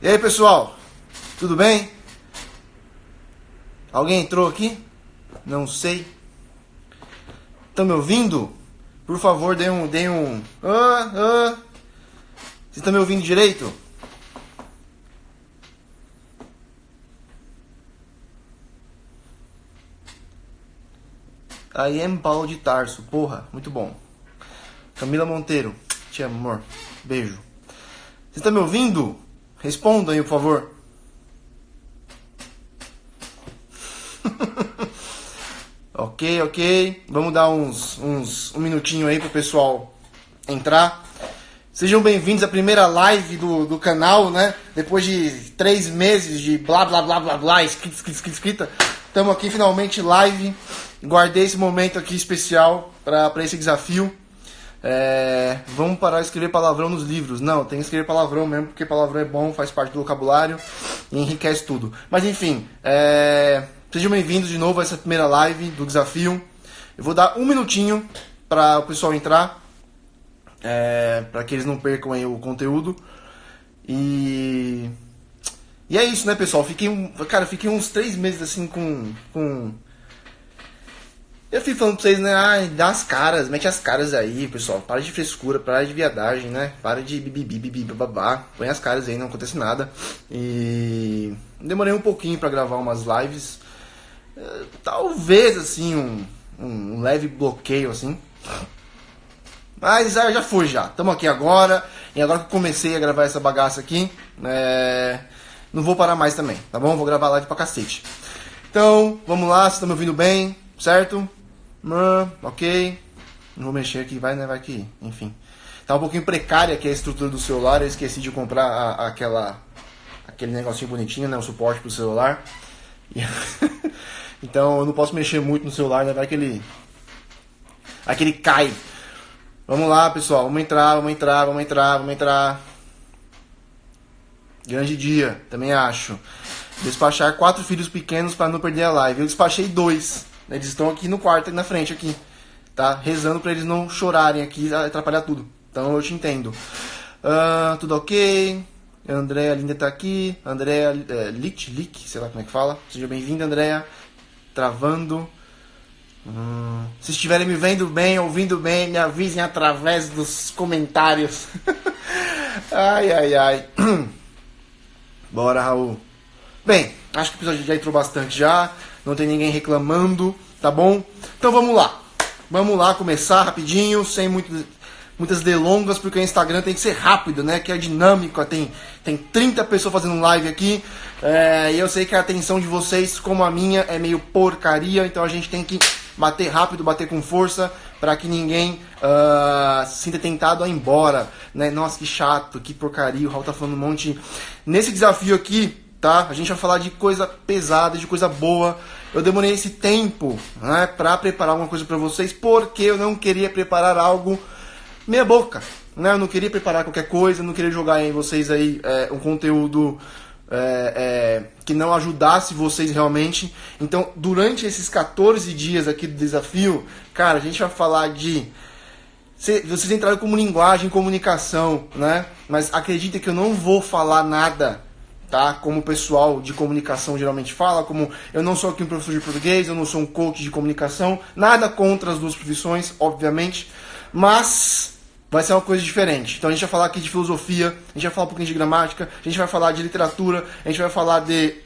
E aí, pessoal? Tudo bem? Alguém entrou aqui? Não sei. Estão me ouvindo? Por favor, deem um... Vocês estão me ouvindo direito? I am Paulo de Tarso, porra, muito bom. Camila Monteiro, te amo, amor. Beijo. Vocês estão me ouvindo? Respondam aí, por favor. Ok. Vamos dar um minutinho aí pro pessoal entrar. Sejam bem-vindos à primeira live do canal, né? Depois de 3 meses de blá blá blá blá blá, escrita. Estamos aqui finalmente live. Guardei esse momento aqui especial para esse desafio. Vamos parar de escrever palavrão nos livros. Não, tem que escrever palavrão mesmo, porque palavrão é bom, faz parte do vocabulário e enriquece tudo. Mas enfim, sejam bem-vindos de novo a essa primeira live do desafio. Eu vou dar um minutinho para o pessoal entrar, para que eles não percam aí o conteúdo. E é isso, né, pessoal? Fiquei uns 3 meses assim com... Eu fico falando pra vocês, né? Dá as caras, mete as caras aí, pessoal. Para de frescura, para de viadagem, né? Para de babá. Põe as caras aí, não acontece nada. E demorei um pouquinho pra gravar umas lives. Talvez, assim, um leve bloqueio, assim. Mas já foi, já. Tamo aqui agora. E agora que eu comecei a gravar essa bagaça aqui, não vou parar mais também, tá bom? Vou gravar live pra cacete. Então, vamos lá. Vocês estão me ouvindo bem, certo? Ok. Não vou mexer aqui, vai que... Enfim. Tá um pouquinho precária aqui a estrutura do celular. Eu esqueci de comprar aquele negocinho bonitinho, né? O suporte pro celular. Então eu não posso mexer muito no celular, né? Vai que ele cai. Vamos lá, pessoal. Vamos entrar. Grande dia, também acho. Despachar 4 filhos pequenos para não perder a live. Eu despachei 2. Eles estão aqui no quarto, aqui na frente, aqui. Tá? Rezando para eles não chorarem aqui, atrapalhar tudo. Então eu te entendo. Tudo ok. Andréa Linda tá aqui. Andréa Lick, sei lá como é que fala. Seja bem-vinda, Andréa. Travando. Se estiverem me vendo bem, ouvindo bem, me avisem através dos comentários. Ai. Bora, Raul. Bem, acho que o episódio já entrou bastante já. Não tem ninguém reclamando, tá bom? Então vamos lá. Vamos lá começar rapidinho, sem muitas delongas, porque o Instagram tem que ser rápido, né? Que é dinâmico, tem 30 pessoas fazendo live aqui. E eu sei que a atenção de vocês, como a minha, é meio porcaria. Então a gente tem que bater rápido, bater com força, para que ninguém se sinta tentado a ir embora, né? Nossa, que chato, que porcaria. O Raul tá falando um monte. Nesse desafio aqui, tá? A gente vai falar de coisa pesada, de coisa boa. Eu demorei esse tempo, né, pra preparar alguma coisa pra vocês, porque eu não queria preparar algo meia boca, né? Eu não queria preparar qualquer coisa, eu não queria jogar em vocês aí um conteúdo que não ajudasse vocês realmente. Então, durante esses 14 dias aqui do desafio, cara, a gente vai falar de... Vocês entraram como linguagem, comunicação, né? Mas acreditem que eu não vou falar nada, tá? Como o pessoal de comunicação geralmente fala, como eu não sou aqui um professor de português, eu não sou um coach de comunicação, nada contra as duas profissões, obviamente, mas vai ser uma coisa diferente. Então a gente vai falar aqui de filosofia, a gente vai falar um pouquinho de gramática, a gente vai falar de literatura, a gente vai falar de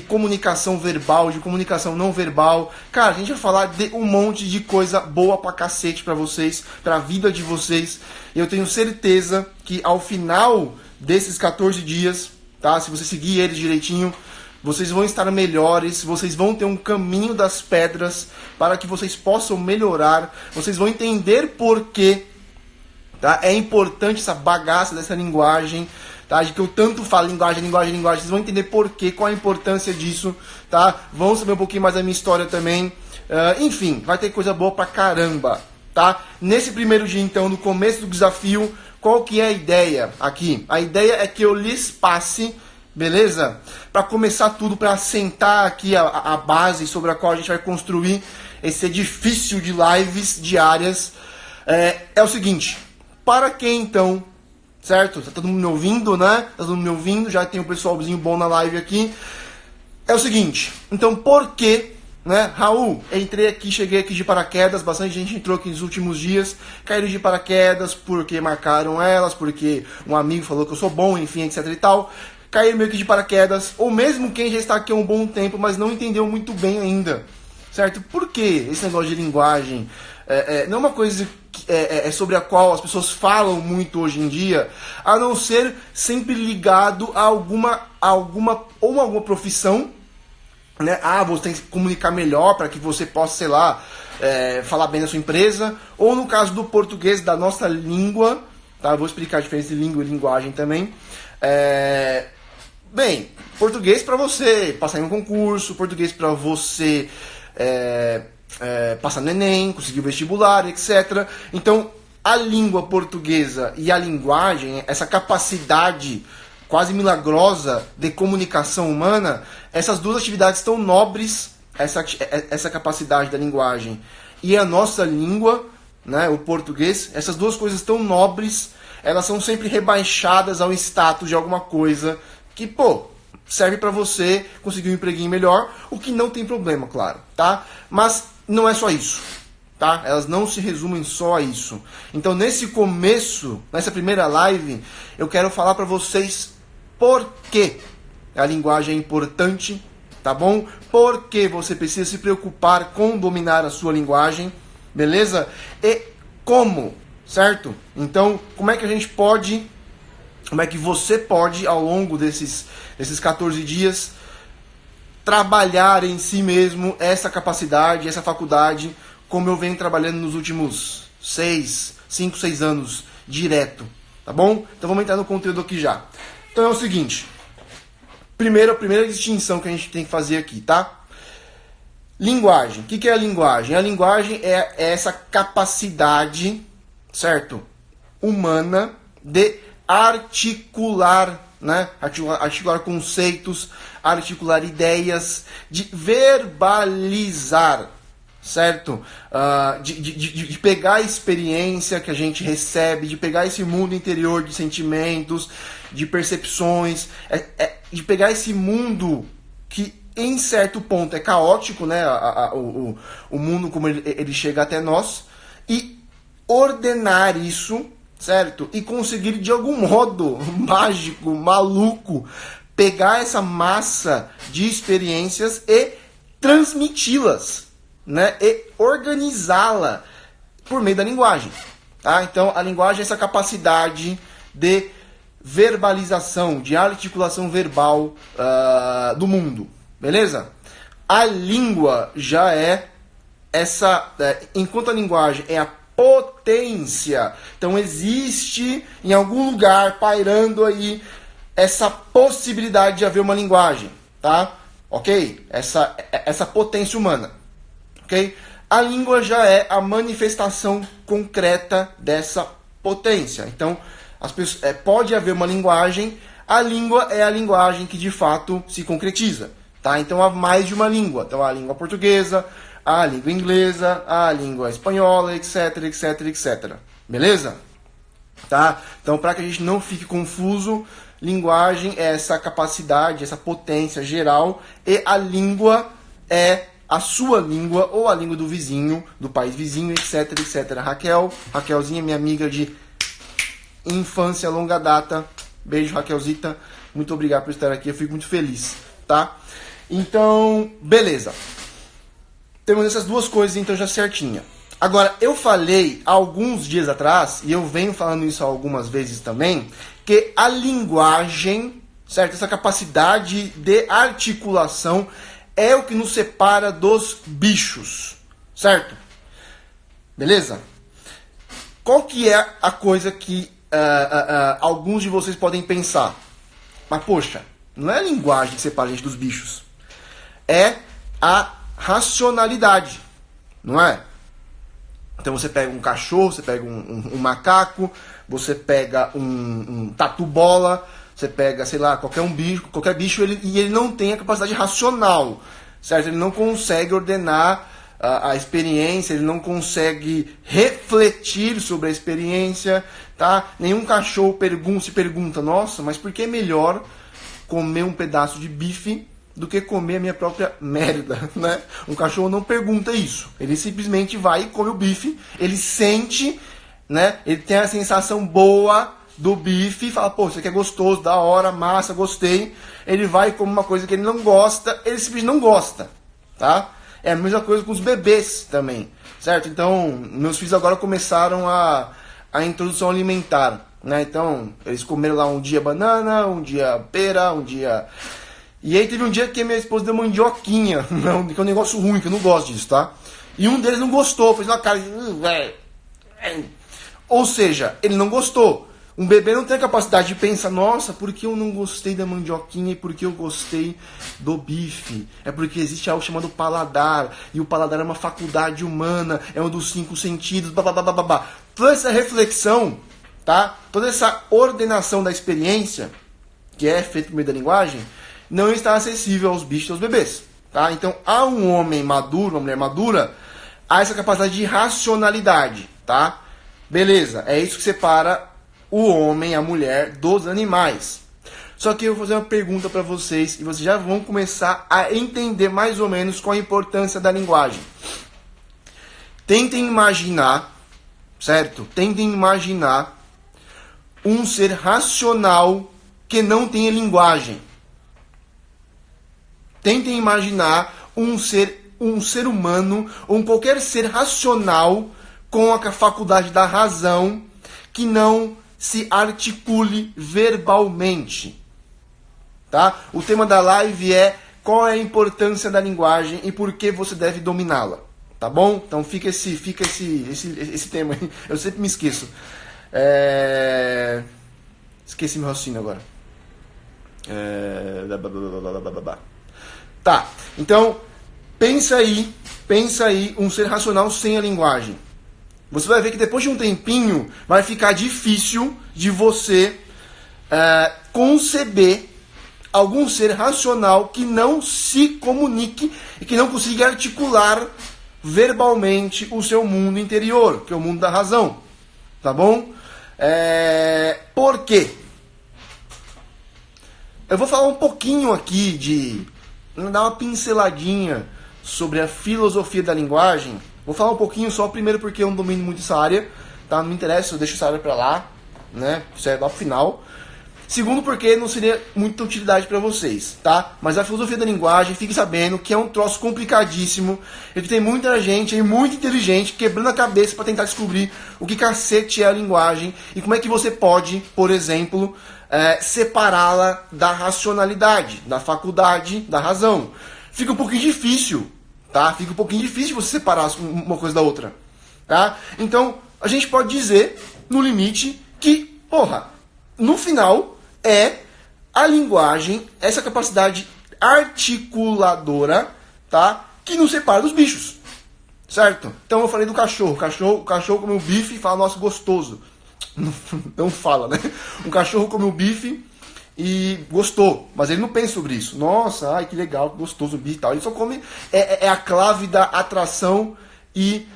comunicação verbal, de comunicação não verbal. Cara, a gente vai falar de um monte de coisa boa pra cacete pra vocês, pra vida de vocês. Eu tenho certeza que ao final desses 14 dias, tá? Se você seguir eles direitinho, vocês vão estar melhores, vocês vão ter um caminho das pedras para que vocês possam melhorar, vocês vão entender por que, tá? É importante essa bagaça dessa linguagem, tá? De que eu tanto falo linguagem, vocês vão entender por quê, qual a importância disso, tá? Vão saber um pouquinho mais da minha história também, enfim, vai ter coisa boa pra caramba, tá? Nesse primeiro dia, então, no começo do desafio, qual que é a ideia aqui? A ideia é que eu lhes passe, beleza? Para começar tudo, para assentar aqui a base sobre a qual a gente vai construir esse edifício de lives diárias. É o seguinte, para quem então certo? Tá todo mundo me ouvindo, né? Tá todo mundo me ouvindo, já tem um pessoalzinho bom na live aqui. É o seguinte, então por que, né, Raul, entrei aqui, cheguei aqui de paraquedas, bastante gente entrou aqui nos últimos dias, caíram de paraquedas porque marcaram elas, porque um amigo falou que eu sou bom, enfim, etc e tal, caíram meio que de paraquedas, ou mesmo quem já está aqui há um bom tempo, mas não entendeu muito bem ainda, certo? Por que esse negócio de linguagem não é uma coisa sobre a qual as pessoas falam muito hoje em dia, a não ser sempre ligado a alguma profissão, né? Você tem que se comunicar melhor para que você possa, sei lá, falar bem da sua empresa, ou no caso do português, da nossa língua, tá? Eu vou explicar a diferença de língua e linguagem também. Bem, português para você passar em um concurso, português para você passar no Enem, conseguir o vestibular, etc. Então, a língua portuguesa e a linguagem, essa capacidade quase milagrosa de comunicação humana, essas duas atividades tão nobres, essa capacidade da linguagem e a nossa língua, né, o português, essas duas coisas tão nobres, elas são sempre rebaixadas ao status de alguma coisa que, serve para você conseguir um empreguinho melhor, o que não tem problema, claro, tá? Mas não é só isso, tá? Elas não se resumem só a isso. Então, nesse começo, nessa primeira live, eu quero falar para vocês por que a linguagem é importante, tá bom? Por que você precisa se preocupar com dominar a sua linguagem, beleza? E como, certo? Então, como é que você pode, ao longo desses 14 dias, trabalhar em si mesmo essa capacidade, essa faculdade, como eu venho trabalhando nos últimos 5, 6 anos, direto, tá bom? Então vamos entrar no conteúdo aqui já. Então é o seguinte, a primeira distinção que a gente tem que fazer aqui, tá? Linguagem. O que é a linguagem? A linguagem é essa capacidade, certo? Humana de articular, né? Articular conceitos, articular ideias, de verbalizar, certo? De pegar a experiência que a gente recebe, de pegar esse mundo interior de sentimentos, de percepções, de pegar esse mundo que em certo ponto é caótico, né? O mundo como ele chega até nós, e ordenar isso, certo? E conseguir de algum modo mágico, maluco, pegar essa massa de experiências e transmiti-las, né? E organizá-la por meio da linguagem, tá? Então, a linguagem é essa capacidade de verbalização, de articulação verbal do mundo, beleza? A língua já é essa... enquanto a linguagem é a potência, então existe em algum lugar pairando aí essa possibilidade de haver uma linguagem, tá? Ok? Essa potência humana, ok? A língua já é a manifestação concreta dessa potência. Então, pode haver uma linguagem, a língua é a linguagem que de fato se concretiza, tá? Então há mais de uma língua. Então há a língua portuguesa, a língua inglesa, a língua espanhola, etc, etc, etc. Beleza? Tá? Então, para que a gente não fique confuso, linguagem é essa capacidade, essa potência geral, e a língua é a sua língua, ou a língua do vizinho, do país vizinho, etc, etc. Raquelzinha, minha amiga de infância, longa data. Beijo, Raquelzita. Muito obrigado por estar aqui, eu fico muito feliz, tá? Então, beleza. Temos essas duas coisas, então, já certinha. Agora, eu falei alguns dias atrás, e eu venho falando isso algumas vezes também, que a linguagem, certo? Essa capacidade de articulação é o que nos separa dos bichos, certo? Beleza? Qual que é a coisa que alguns de vocês podem pensar? Mas, poxa, não é a linguagem que separa a gente dos bichos. É a racionalidade, não é? Então você pega um cachorro, você pega um macaco, você pega um tatu-bola, você pega, sei lá, qualquer bicho, ele não tem a capacidade racional, certo? Ele não consegue ordenar a experiência, ele não consegue refletir sobre a experiência, tá? Nenhum cachorro se pergunta, nossa, mas por que é melhor comer um pedaço de bife do que comer a minha própria merda, né? Um cachorro não pergunta isso. Ele simplesmente vai e come o bife, ele sente, né? Ele tem a sensação boa do bife e fala, pô, isso aqui é gostoso, da hora, massa, gostei. Ele vai e come uma coisa que ele não gosta, ele simplesmente não gosta, tá? É a mesma coisa com os bebês também, certo? Então, meus filhos agora começaram a introdução alimentar, né? Então, eles comeram lá um dia banana, um dia pera, um dia... E aí teve um dia que minha esposa deu mandioquinha, que é um negócio ruim, que eu não gosto disso, tá? E um deles não gostou, fez uma cara de... Ou seja, ele não gostou. Um bebê não tem a capacidade de pensar, nossa, por que eu não gostei da mandioquinha e por que eu gostei do bife? É porque existe algo chamado paladar, e o paladar é uma faculdade humana, é um dos 5 sentidos, babá. Toda essa reflexão, tá? Toda essa ordenação da experiência, que é feita por meio da linguagem, não está acessível aos bichos e aos bebês, tá? Então, há um homem maduro, uma mulher madura, há essa capacidade de racionalidade, tá? Beleza, é isso que separa o homem, a mulher, dos animais. Só que eu vou fazer uma pergunta para vocês, e vocês já vão começar a entender mais ou menos qual a importância da linguagem. Tentem imaginar, certo? Tentem imaginar um ser racional que não tenha linguagem. Tentem imaginar um ser humano, ou qualquer ser racional com a faculdade da razão que não se articule verbalmente. Tá? O tema da live é qual é a importância da linguagem e por que você deve dominá-la. Tá bom? Então fica esse tema aí. Eu sempre me esqueço. Esqueci meu raciocínio agora. Tá, então pensa aí um ser racional sem a linguagem. Você vai ver que depois de um tempinho vai ficar difícil de você conceber algum ser racional que não se comunique e que não consiga articular verbalmente o seu mundo interior, que é o mundo da razão. Tá bom? Por quê? Eu vou falar um pouquinho aqui dar uma pinceladinha sobre a filosofia da linguagem. Vou falar um pouquinho só, primeiro porque eu não domino muito essa área, tá? Não me interessa, eu deixo essa área pra lá, né? Isso é lá pro final. Segundo porque não seria muita utilidade pra vocês, tá? Mas a filosofia da linguagem, fique sabendo que é um troço complicadíssimo e que tem muita gente aí, muito inteligente, quebrando a cabeça pra tentar descobrir o que cacete é a linguagem e como é que você pode, por exemplo, separá-la da racionalidade, da faculdade, da razão. Fica um pouquinho difícil, tá? Fica um pouquinho difícil você separar uma coisa da outra, tá? Então, a gente pode dizer, no limite, que, no final, a linguagem, essa capacidade articuladora, tá? Que nos separa dos bichos, certo? Então, eu falei do cachorro. O cachorro come o bife e fala, nossa, gostoso. Não fala, né? Um cachorro come o bife e gostou, mas ele não pensa sobre isso. Nossa, ai que legal, que gostoso o bife e tal. Ele só come, é a clave da atração e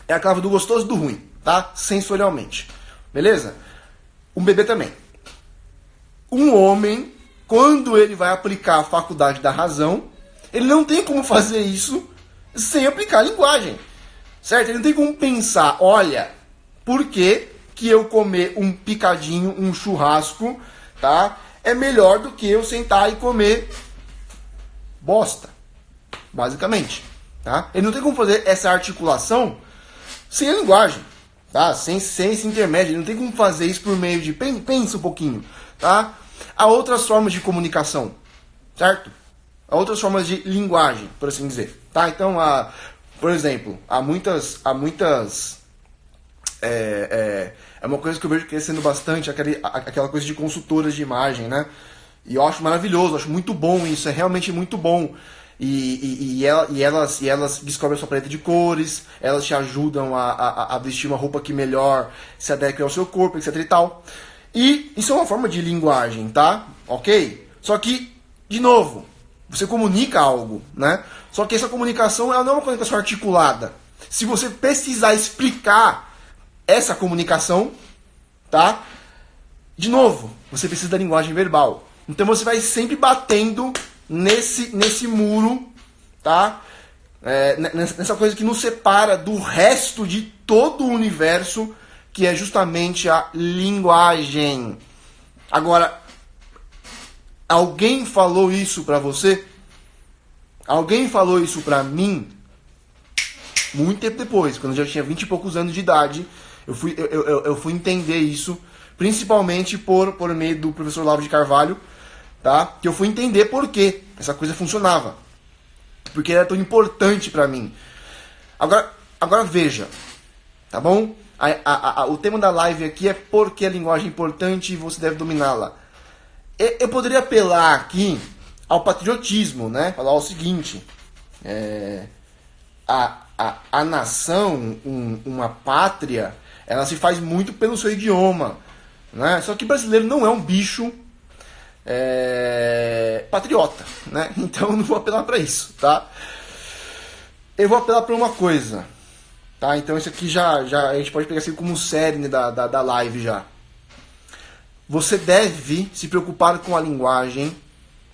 é a clave do gostoso e do ruim, tá? Sensorialmente, beleza? Um bebê também. Um homem, quando ele vai aplicar a faculdade da razão, ele não tem como fazer isso sem aplicar a linguagem. Certo? Ele não tem como pensar, olha, por que eu comer um picadinho, um churrasco, tá? É melhor do que eu sentar e comer bosta, basicamente, tá? Ele não tem como fazer essa articulação sem a linguagem, tá? Sem esse intermédio, ele não tem como fazer isso por meio de... Pensa um pouquinho, tá? Há outras formas de comunicação, certo? Há outras formas de linguagem, por assim dizer, tá? Então, por exemplo, há muitas é uma coisa que eu vejo crescendo bastante, aquela coisa de consultoras de imagem, né? E eu acho maravilhoso, acho muito bom isso, é realmente muito bom. E elas descobrem a sua paleta de cores, elas te ajudam a vestir uma roupa que melhor se adequa ao seu corpo, etc e tal. E isso é uma forma de linguagem, tá? Ok? Só que, de novo, você comunica algo, né? Só que essa comunicação ela não é uma comunicação articulada. Se você precisar explicar essa comunicação, tá? De novo, você precisa da linguagem verbal. Então você vai sempre batendo nesse muro, tá? Nessa coisa que nos separa do resto de todo o universo, que é justamente a linguagem. Agora, alguém falou isso pra você? Alguém falou isso pra mim? Muito tempo depois, quando eu já tinha 20 e poucos anos de idade, eu fui entender isso, principalmente por meio do professor Olavo de Carvalho, tá? Que eu fui entender por que essa coisa funcionava. Porque era tão importante pra mim. Agora veja, tá bom? O tema da live aqui é por que a linguagem é importante e você deve dominá-la. Eu poderia apelar aqui ao patriotismo, né? Falar o seguinte, a nação, uma pátria, ela se faz muito pelo seu idioma, né? Só que brasileiro não é um bicho patriota, né? Então eu não vou apelar para isso, tá? Eu vou apelar para uma coisa, tá? Então isso aqui já a gente pode pegar assim como cerne da live já. Você deve se preocupar com a linguagem,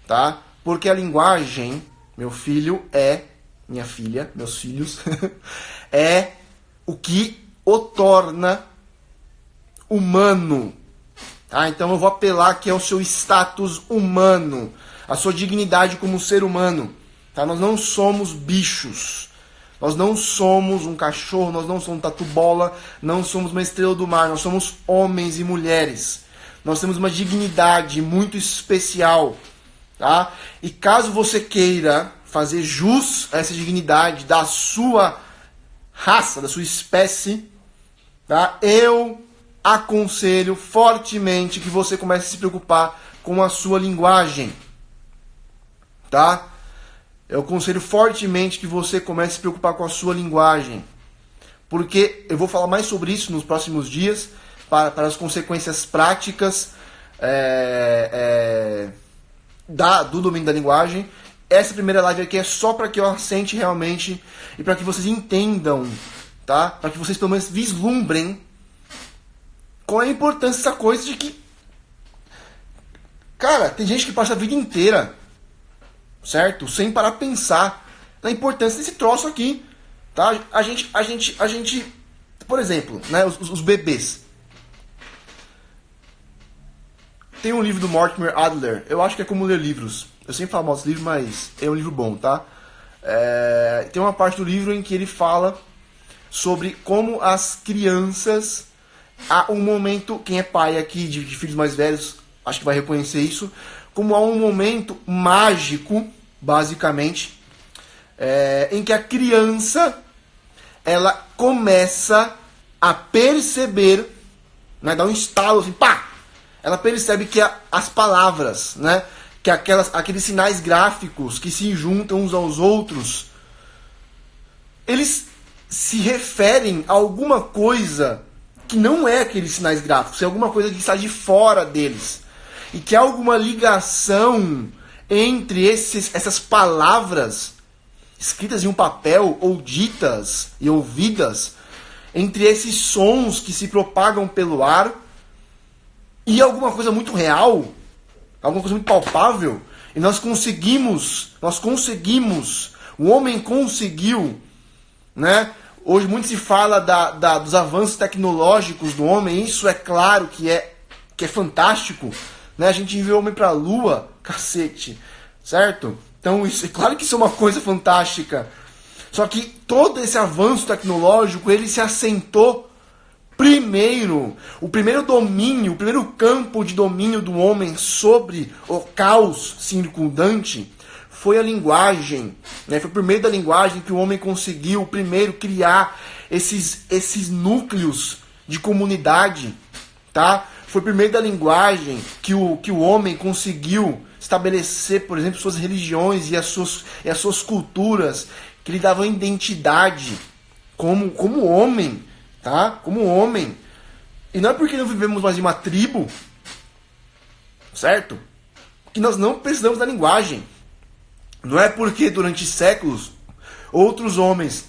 tá? Porque a linguagem, meu filho, minha filha, meus filhos, é o que o torna humano. Tá? Então eu vou apelar aqui ao seu status humano, a sua dignidade como ser humano. Tá? Nós não somos bichos. Nós não somos um cachorro, nós não somos um tatu-bola, não somos uma estrela do mar. Nós somos homens e mulheres. Nós temos uma dignidade muito especial. Tá? E caso você queira fazer jus a essa dignidade da sua raça, da sua espécie, tá? Eu aconselho fortemente que você comece a se preocupar com a sua linguagem, tá? Eu aconselho fortemente que você comece a se preocupar com a sua linguagem, porque eu vou falar mais sobre isso nos próximos dias, para as consequências práticas do domínio da linguagem. Essa primeira live aqui é só para que eu assente realmente e para que vocês entendam, tá? Para que vocês pelo menos vislumbrem qual é a importância dessa coisa de que, cara, tem gente que passa a vida inteira, certo? Sem parar pra pensar na importância desse troço aqui, tá? A gente, por exemplo, né, os bebês. Tem um livro do Mortimer Adler, eu acho que é como ler livros. Eu sempre falo mal desse livro, mas é um livro bom, tá? Tem uma parte do livro em que ele fala sobre como as crianças, há um momento, quem é pai aqui de filhos mais velhos, acho que vai reconhecer isso, como há um momento mágico, basicamente, em que a criança, ela começa a perceber, né, dá um estalo assim, pá! Ela percebe que as palavras, né, que aqueles sinais gráficos que se juntam uns aos outros, eles se referem a alguma coisa que não é aqueles sinais gráficos, é alguma coisa que está de fora deles. E que há alguma ligação entre essas palavras escritas em um papel ou ditas e ouvidas, entre esses sons que se propagam pelo ar e alguma coisa muito real, alguma coisa muito palpável, e nós conseguimos, o homem conseguiu, né? Hoje muito se fala dos avanços tecnológicos do homem, isso é claro que é fantástico, né? A gente enviou o homem para a Lua, cacete, certo? Então, isso, é claro que isso é uma coisa fantástica, só que todo esse avanço tecnológico, ele se assentou primeiro, o primeiro domínio, o primeiro campo de domínio do homem sobre o caos circundante foi a linguagem, né? Foi por meio da linguagem que o homem conseguiu primeiro criar esses núcleos de comunidade, tá? Foi por meio da linguagem que o homem conseguiu estabelecer, por exemplo, suas religiões e as suas culturas, que lhe davam identidade como homem, tá? Como homem. E não é porque não vivemos mais em uma tribo, certo? Que nós não precisamos da linguagem. Não é porque durante séculos outros homens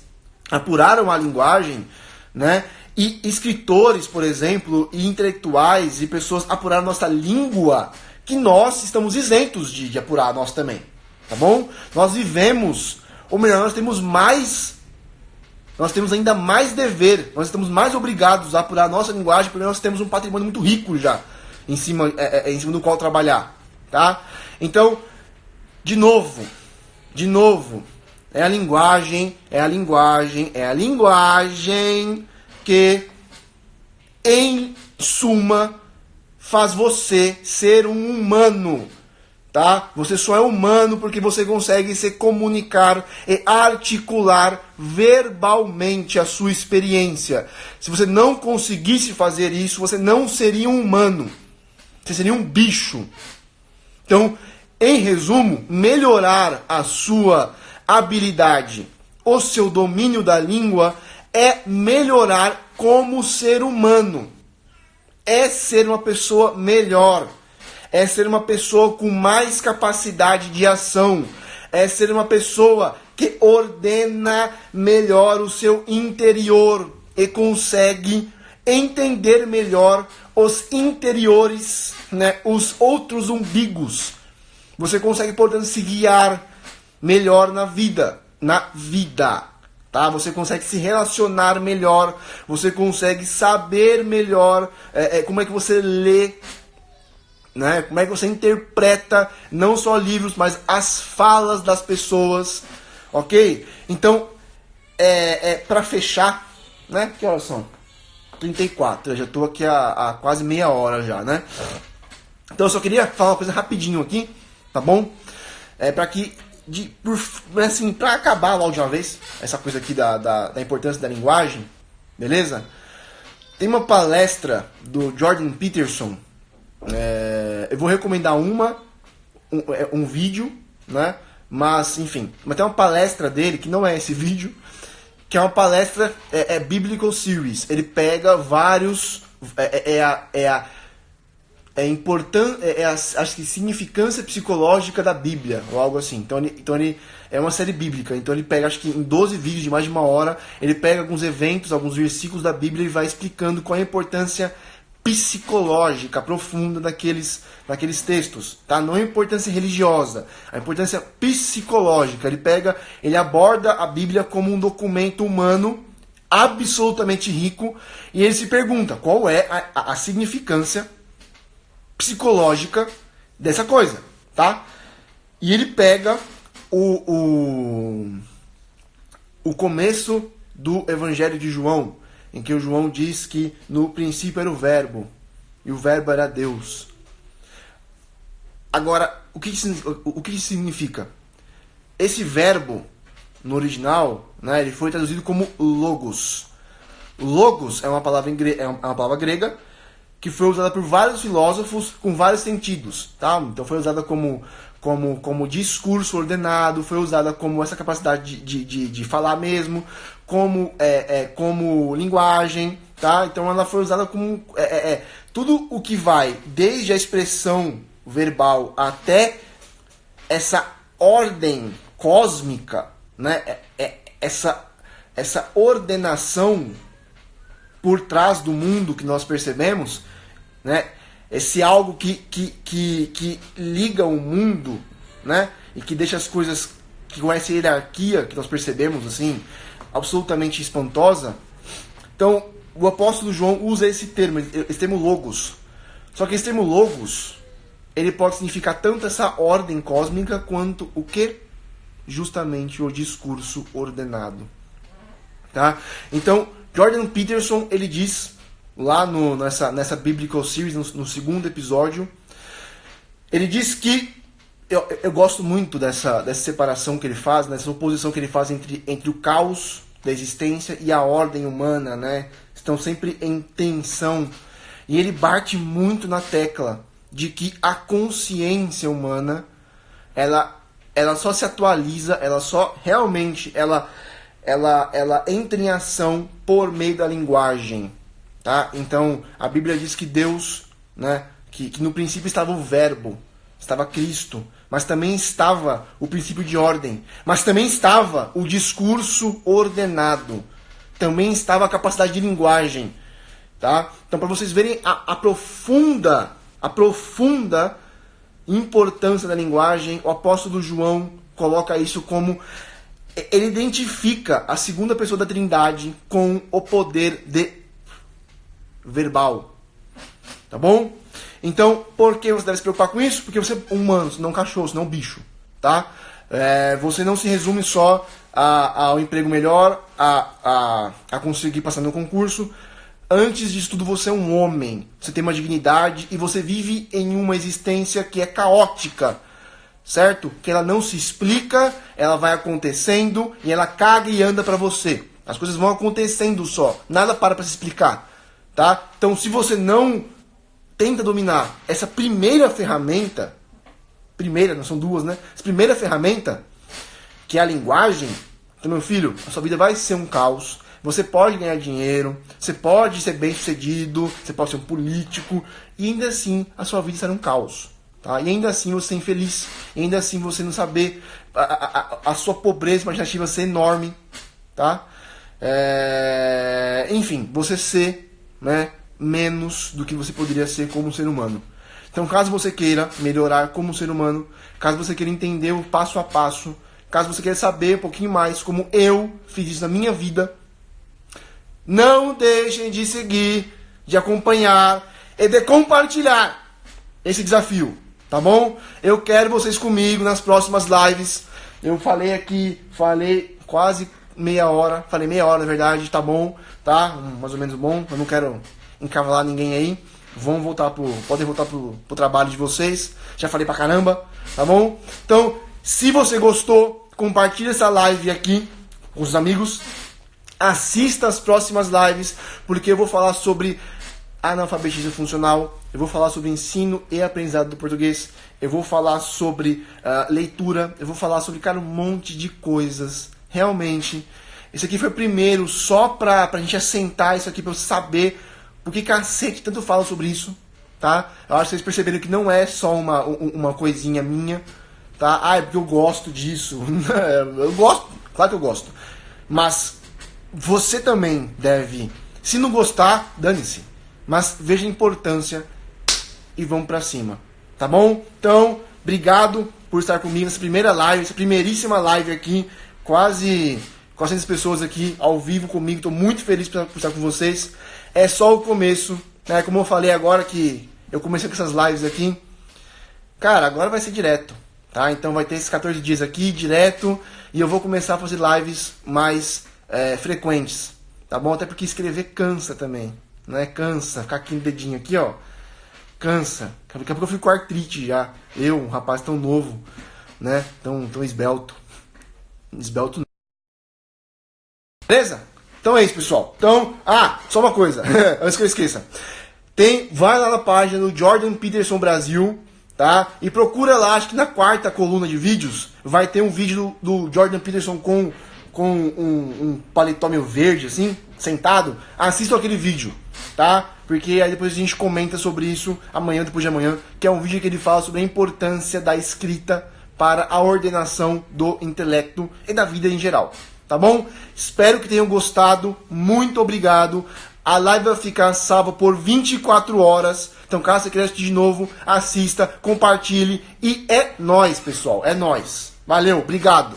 apuraram a linguagem, né? E escritores, por exemplo, e intelectuais e pessoas apuraram nossa língua, que nós estamos isentos de apurar nós também, tá bom? Nós vivemos, ou melhor, nós temos ainda mais dever, nós estamos mais obrigados a apurar a nossa linguagem, porque nós temos um patrimônio muito rico já, em cima do qual trabalhar, tá? Então, de novo, é a linguagem que, em suma, faz você ser um humano, tá? Você só é humano porque você consegue se comunicar e articular verbalmente a sua experiência. Se você não conseguisse fazer isso, você não seria um humano. Você seria um bicho. Então, em resumo, melhorar a sua habilidade, o seu domínio da língua, é melhorar como ser humano. É ser uma pessoa melhor. É ser uma pessoa com mais capacidade de ação. É ser uma pessoa que ordena melhor o seu interior e consegue entender melhor os interiores, né, os outros umbigos. Você consegue, portanto, se guiar melhor na vida, tá? Você consegue se relacionar melhor, você consegue saber melhor como é que você lê, né? Como é que você interpreta não só livros, mas as falas das pessoas, ok? Então, para fechar, né? Que horas são? 34, eu já estou aqui há quase meia hora já, né? Então eu só queria falar uma coisa rapidinho aqui, tá bom? Para acabar logo de uma vez, essa coisa aqui da importância da linguagem, beleza? Tem uma palestra do Jordan Peterson, eu vou recomendar um vídeo, né? Mas, enfim, mas tem uma palestra dele, que não é esse vídeo, que é uma palestra, Biblical Series. Ele pega vários, acho que significância psicológica da Bíblia, ou algo assim. Então ele é uma série bíblica, então ele pega, acho que em 12 vídeos de mais de uma hora, ele pega alguns eventos, alguns versículos da Bíblia e vai explicando qual é a importância psicológica profunda daqueles textos, tá? Não a importância religiosa, a importância psicológica. Ele aborda a Bíblia como um documento humano absolutamente rico, e ele se pergunta qual é a significância psicológica dessa coisa, tá? E ele pega o começo do Evangelho de João, em que o João diz que no princípio era o Verbo, e o Verbo era Deus. Agora, o que isso significa? Esse verbo, no original, né, ele foi traduzido como logos. Logos é uma palavra grega que foi usada por vários filósofos com vários sentidos, tá? Então foi usada como discurso ordenado, foi usada como essa capacidade de falar mesmo, como linguagem, tá? Então ela foi usada como tudo o que vai desde a expressão verbal até essa ordem cósmica, né? Essa ordenação por trás do mundo que nós percebemos, né? Esse algo que liga o mundo, né? E que deixa as coisas, que com essa hierarquia que nós percebemos, assim, absolutamente espantosa. Então, o apóstolo João usa esse termo logos. Só que esse termo logos, ele pode significar tanto essa ordem cósmica quanto o que? Justamente o discurso ordenado. Tá? Então, Jordan Peterson, ele diz lá nessa Biblical Series, no segundo episódio, ele diz que eu gosto muito dessa separação que ele faz, dessa oposição que ele faz entre o caos da existência e a ordem humana, né? Estão sempre em tensão. E ele bate muito na tecla de que a consciência humana, ela só se atualiza, ela entra em ação por meio da linguagem, tá? Então, a Bíblia diz que Deus, né, que no princípio estava o Verbo, estava Cristo, mas também estava o princípio de ordem, mas também estava o discurso ordenado, também estava a capacidade de linguagem, tá? Então, para vocês verem a profunda importância da linguagem, o apóstolo João coloca isso como... Ele identifica a segunda pessoa da Trindade com o poder verbal. Tá bom? Então, por que você deve se preocupar com isso? Porque você é humano, não cachorro, não bicho. Tá? Você não se resume só ao emprego melhor, a conseguir passar no concurso. Antes disso tudo, você é um homem. Você tem uma dignidade e você vive em uma existência que é caótica. Certo? Que ela não se explica, ela vai acontecendo e ela caga e anda pra você. As coisas vão acontecendo só. Nada para se explicar. Tá? Então, se você não tenta dominar essa primeira ferramenta, não são duas, né? Essa primeira ferramenta, que é a linguagem, então, meu filho, a sua vida vai ser um caos. Você pode ganhar dinheiro, você pode ser bem sucedido, você pode ser um político, e ainda assim a sua vida será um caos. Tá? E ainda assim você ser infeliz, e ainda assim você não saber, a sua pobreza imaginativa ser enorme. Tá? Enfim, você ser, né, menos do que você poderia ser como ser humano. Então, caso você queira melhorar como ser humano, caso você queira entender o passo a passo, caso você queira saber um pouquinho mais como eu fiz isso na minha vida, não deixem de seguir, de acompanhar e de compartilhar esse desafio, tá bom? Eu quero vocês comigo nas próximas lives. Eu falei quase meia hora, falei meia hora na verdade, tá bom, tá? Mais ou menos bom, eu não quero encavalar ninguém aí. Podem voltar pro trabalho de vocês. Já falei pra caramba, tá bom? Então, se você gostou, compartilha essa live aqui com os amigos. Assista as próximas lives, porque eu vou falar sobre analfabetismo funcional, eu vou falar sobre ensino e aprendizado do português, eu vou falar sobre leitura, eu vou falar sobre, cara, um monte de coisas. Realmente, esse aqui foi o primeiro, só pra gente assentar isso aqui, pra você saber por que cacete tanto fala sobre isso, tá? Eu acho que vocês perceberam que não é só uma coisinha minha, tá? É porque eu gosto disso. Eu gosto, claro que eu gosto. Mas você também deve, se não gostar, dane-se. Mas veja a importância e vamos pra cima, tá bom? Então, obrigado por estar comigo nessa primeira live, essa primeiríssima live aqui, quase 400 pessoas aqui ao vivo comigo, estou muito feliz por estar com vocês. É só o começo, né? Como eu falei agora que eu comecei com essas lives aqui, cara, agora vai ser direto, tá? Então vai ter esses 14 dias aqui, direto, e eu vou começar a fazer lives mais frequentes, tá bom? Até porque escrever cansa também, né? Cansa, ficar aqui no dedinho aqui, ó, cansa. Daqui a pouco eu fico com artrite já. Eu, um rapaz tão novo, né? Tão esbelto. Esbelto não. Beleza? Então é isso, pessoal. Então, só uma coisa, antes que eu esqueça. Vai lá na página do Jordan Peterson Brasil, tá? E procura lá, acho que na quarta coluna de vídeos, vai ter um vídeo do Jordan Peterson com um paletó meio verde, assim, sentado. Assistam aquele vídeo, tá? Porque aí depois a gente comenta sobre isso amanhã, depois de amanhã, que é um vídeo que ele fala sobre a importância da escrita para a ordenação do intelecto e da vida em geral. Tá bom? Espero que tenham gostado. Muito obrigado. A live vai ficar salva por 24 horas. Então, caso você queira assistir de novo, assista, compartilhe. E é nóis, pessoal. É nóis. Valeu, obrigado.